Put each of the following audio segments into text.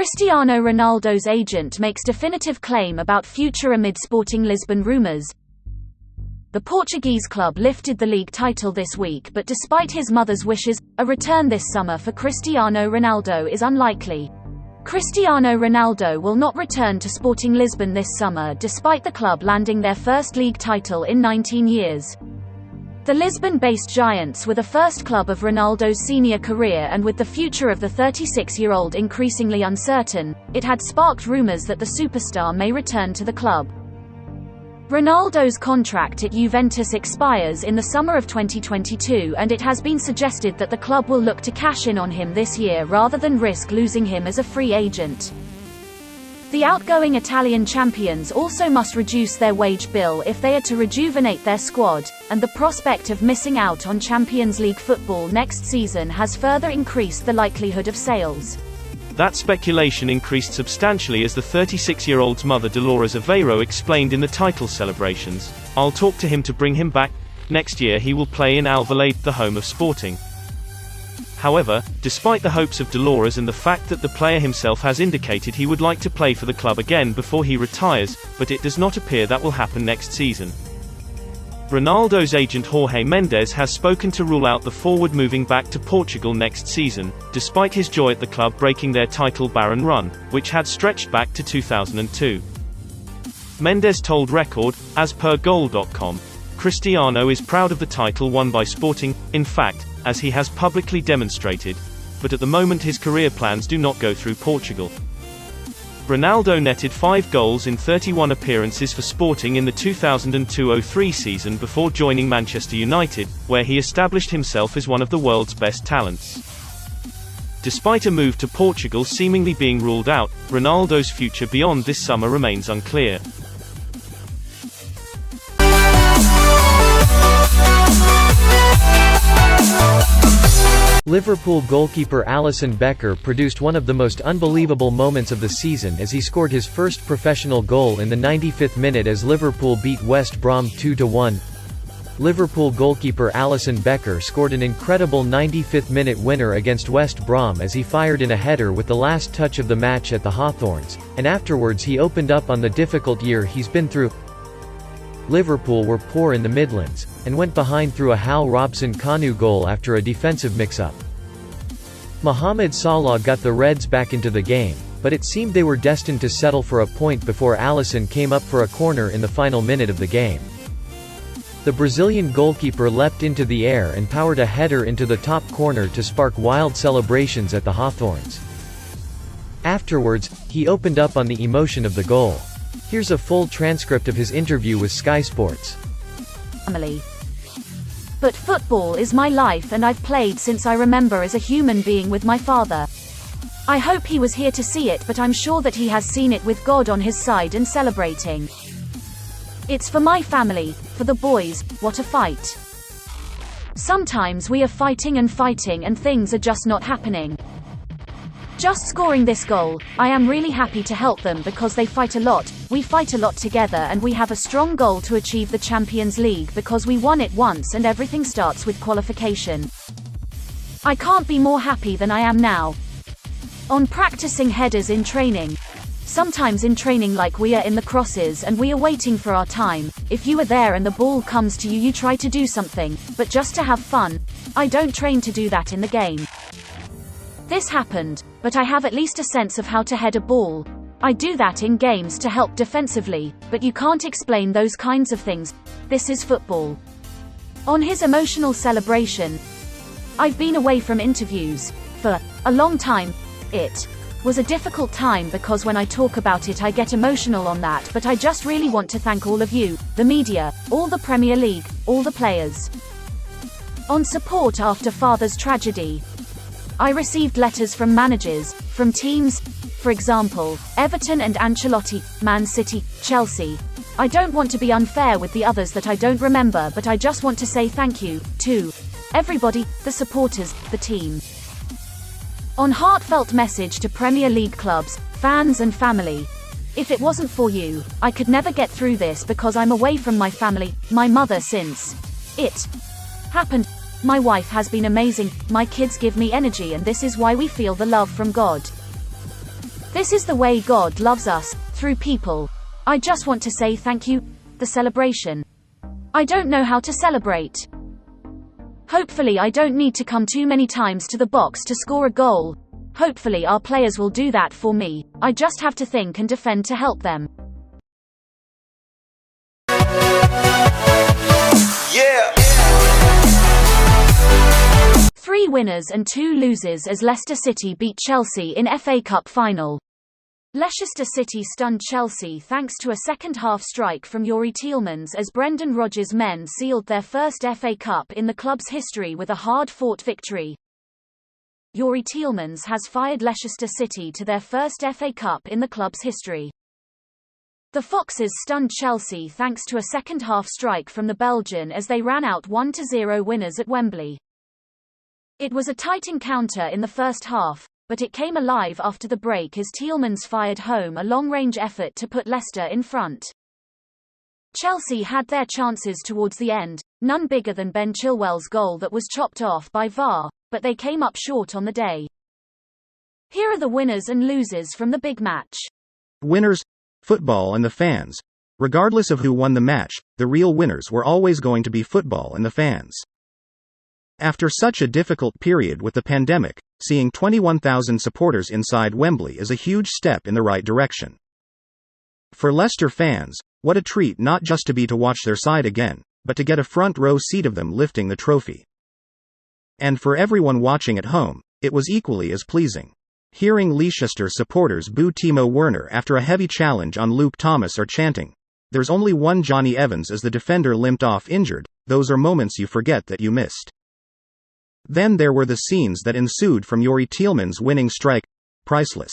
Cristiano Ronaldo's agent makes definitive claim about future amid Sporting Lisbon rumours. The Portuguese club lifted the league title this week, but despite his mother's wishes, a return this summer for Cristiano Ronaldo is unlikely. Cristiano Ronaldo will not return to Sporting Lisbon this summer despite the club landing their first league title in 19 years. The Lisbon-based Giants were the first club of Ronaldo's senior career, and with the future of the 36-year-old increasingly uncertain, it had sparked rumours that the superstar may return to the club. Ronaldo's contract at Juventus expires in the summer of 2022, and it has been suggested that the club will look to cash in on him this year rather than risk losing him as a free agent. The outgoing Italian champions also must reduce their wage bill if they are to rejuvenate their squad, and the prospect of missing out on Champions League football next season has further increased the likelihood of sales. That speculation increased substantially as the 36-year-old's mother Dolores Aveiro explained in the title celebrations, "I'll talk to him to bring him back. Next year he will play in Alvalade, the home of Sporting." However, despite the hopes of Dolores and the fact that the player himself has indicated he would like to play for the club again before he retires, but it does not appear that will happen next season. Ronaldo's agent Jorge Mendes has spoken to rule out the forward moving back to Portugal next season, despite his joy at the club breaking their title barren run, which had stretched back to 2002. Mendes told Record, as per Goal.com, "Cristiano is proud of the title won by Sporting, in fact, as he has publicly demonstrated, but at the moment his career plans do not go through Portugal." Ronaldo netted 5 goals in 31 appearances for Sporting in the 2002-03 season before joining Manchester United, where he established himself as one of the world's best talents. Despite a move to Portugal seemingly being ruled out, Ronaldo's future beyond this summer remains unclear. Liverpool goalkeeper Alisson Becker produced one of the most unbelievable moments of the season as he scored his first professional goal in the 95th minute as Liverpool beat West Brom 2-1. Liverpool goalkeeper Alisson Becker scored an incredible 95th minute winner against West Brom as he fired in a header with the last touch of the match at the Hawthorns, and afterwards he opened up on the difficult year he's been through. Liverpool were poor in the Midlands, and went behind through a Hal Robson-Kanu goal after a defensive mix-up. Mohamed Salah got the Reds back into the game, but it seemed they were destined to settle for a point before Alisson came up for a corner in the final minute of the game. The Brazilian goalkeeper leapt into the air and powered a header into the top corner to spark wild celebrations at the Hawthorns. Afterwards, he opened up on the emotion of the goal. Here's a full transcript of his interview with Sky Sports. Family. But football is my life, and I've played since I remember as a human being with my father. I hope he was here to see it, but I'm sure that he has seen it with God on his side and celebrating. It's for my family, for the boys. What a fight. Sometimes we are fighting and things are just not happening. Just scoring this goal, I am really happy to help them because they fight a lot, we fight a lot together, and we have a strong goal to achieve the Champions League because we won it once and everything starts with qualification. I can't be more happy than I am now. On practicing headers in training. Sometimes in training, like we are in the crosses and we are waiting for our time, if you are there and the ball comes to you, you try to do something, but just to have fun. I don't train to do that in the game. This happened, but I have at least a sense of how to head a ball. I do that in games to help defensively, but you can't explain those kinds of things. This is football. On his emotional celebration, I've been away from interviews for a long time. It was a difficult time because when I talk about it I get emotional on that, but I just really want to thank all of you, the media, all the Premier League, all the players. On support after father's tragedy. I received letters from managers, from teams, for example, Everton and Ancelotti, Man City, Chelsea. I don't want to be unfair with the others that I don't remember, but I just want to say thank you, to everybody, the supporters, the team. On heartfelt message to Premier League clubs, fans and family. If it wasn't for you, I could never get through this because I'm away from my family, my mother since it happened. My wife has been amazing, my kids give me energy, and this is why we feel the love from God. This is the way God loves us, through people. I just want to say thank you. The celebration. I don't know how to celebrate. Hopefully I don't need to come too many times to the box to score a goal. Hopefully our players will do that for me. I just have to think and defend to help them. Yeah. 3 winners and 2 losers as Leicester City beat Chelsea in FA Cup final. Leicester City stunned Chelsea thanks to a second-half strike from Youri Tielemans as Brendan Rodgers' men sealed their first FA Cup in the club's history with a hard-fought victory. Youri Tielemans has fired Leicester City to their first FA Cup in the club's history. The Foxes stunned Chelsea thanks to a second-half strike from the Belgian as they ran out 1-0 winners at Wembley. It was a tight encounter in the first half, but it came alive after the break as Tielemans fired home a long-range effort to put Leicester in front. Chelsea had their chances towards the end, none bigger than Ben Chilwell's goal that was chopped off by VAR, but they came up short on the day. Here are the winners and losers from the big match. Winners, football and the fans. Regardless of who won the match, the real winners were always going to be football and the fans. After such a difficult period with the pandemic, seeing 21,000 supporters inside Wembley is a huge step in the right direction. For Leicester fans, what a treat not just to be to watch their side again, but to get a front row seat of them lifting the trophy. And for everyone watching at home, it was equally as pleasing. Hearing Leicester supporters boo Timo Werner after a heavy challenge on Luke Thomas or chanting, "There's only one Johnny Evans" as the defender limped off injured, those are moments you forget that you missed. Then there were the scenes that ensued from Youri Tielemans' winning strike. Priceless.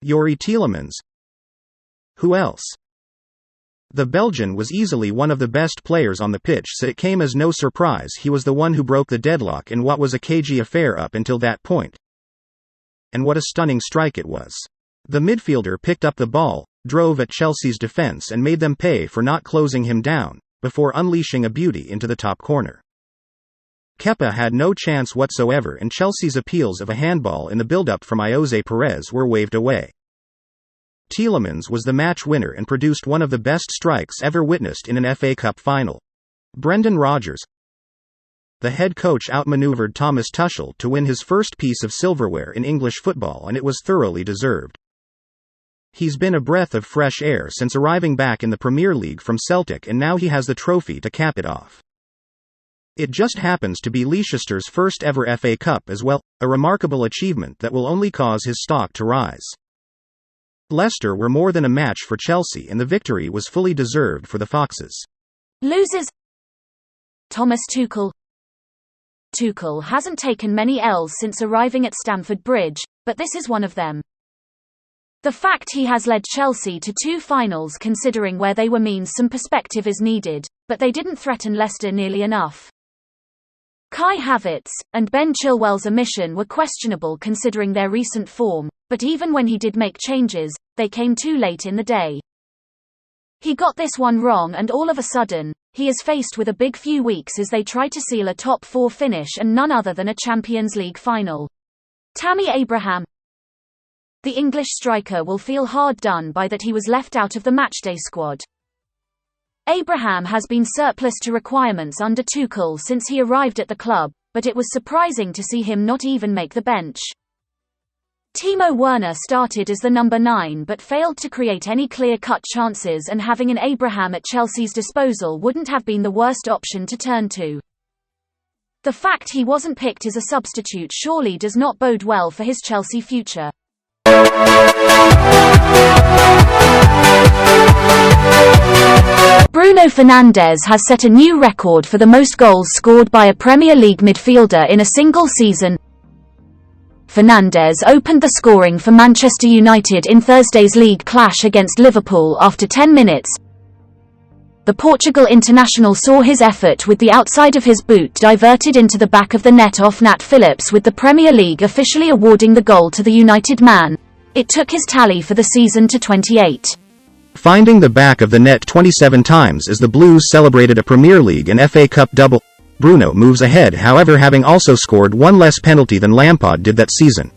Youri Tielemans? Who else? The Belgian was easily one of the best players on the pitch, so it came as no surprise he was the one who broke the deadlock in what was a cagey affair up until that point. And what a stunning strike it was. The midfielder picked up the ball, drove at Chelsea's defense and made them pay for not closing him down, before unleashing a beauty into the top corner. Kepa had no chance whatsoever and Chelsea's appeals of a handball in the build-up from Jose Perez were waved away. Tielemans was the match winner and produced one of the best strikes ever witnessed in an FA Cup final. Brendan Rodgers, the head coach, outmaneuvered Thomas Tuchel to win his first piece of silverware in English football, and it was thoroughly deserved. He's been a breath of fresh air since arriving back in the Premier League from Celtic, and now he has the trophy to cap it off. It just happens to be Leicester's first ever FA Cup as well, a remarkable achievement that will only cause his stock to rise. Leicester were more than a match for Chelsea, and the victory was fully deserved for the Foxes. Losers. Thomas Tuchel. Tuchel hasn't taken many L's since arriving at Stamford Bridge, but this is one of them. The fact he has led Chelsea to 2 finals considering where they were means some perspective is needed, but they didn't threaten Leicester nearly enough. Kai Havertz and Ben Chilwell's omission were questionable considering their recent form, but even when he did make changes, they came too late in the day. He got this one wrong, and all of a sudden, he is faced with a big few weeks as they try to seal a top 4 finish and none other than a Champions League final. Tammy Abraham. The English striker will feel hard done by that he was left out of the matchday squad. Abraham has been surplus to requirements under Tuchel since he arrived at the club, but it was surprising to see him not even make the bench. Timo Werner started as the number 9 but failed to create any clear-cut chances, and having an Abraham at Chelsea's disposal wouldn't have been the worst option to turn to. The fact he wasn't picked as a substitute surely does not bode well for his Chelsea future. Bruno Fernandes has set a new record for the most goals scored by a Premier League midfielder in a single season. Fernandes opened the scoring for Manchester United in Thursday's league clash against Liverpool after 10 minutes. The Portugal international saw his effort with the outside of his boot diverted into the back of the net off Nat Phillips, with the Premier League officially awarding the goal to the United man. It took his tally for the season to 28. Finding the back of the net 27 times as the Blues celebrated a Premier League and FA Cup double, Bruno moves ahead, however, having also scored one less penalty than Lampard did that season.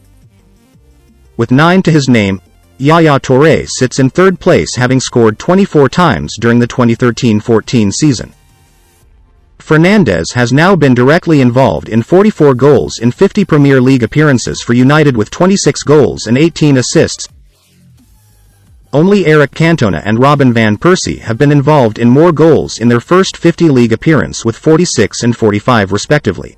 With 9 to his name, Yaya Touré sits in third place, having scored 24 times during the 2013-14 season. Fernandes has now been directly involved in 44 goals in 50 Premier League appearances for United with 26 goals and 18 assists. Only Eric Cantona and Robin van Persie have been involved in more goals in their first 50 league appearance with 46 and 45 respectively.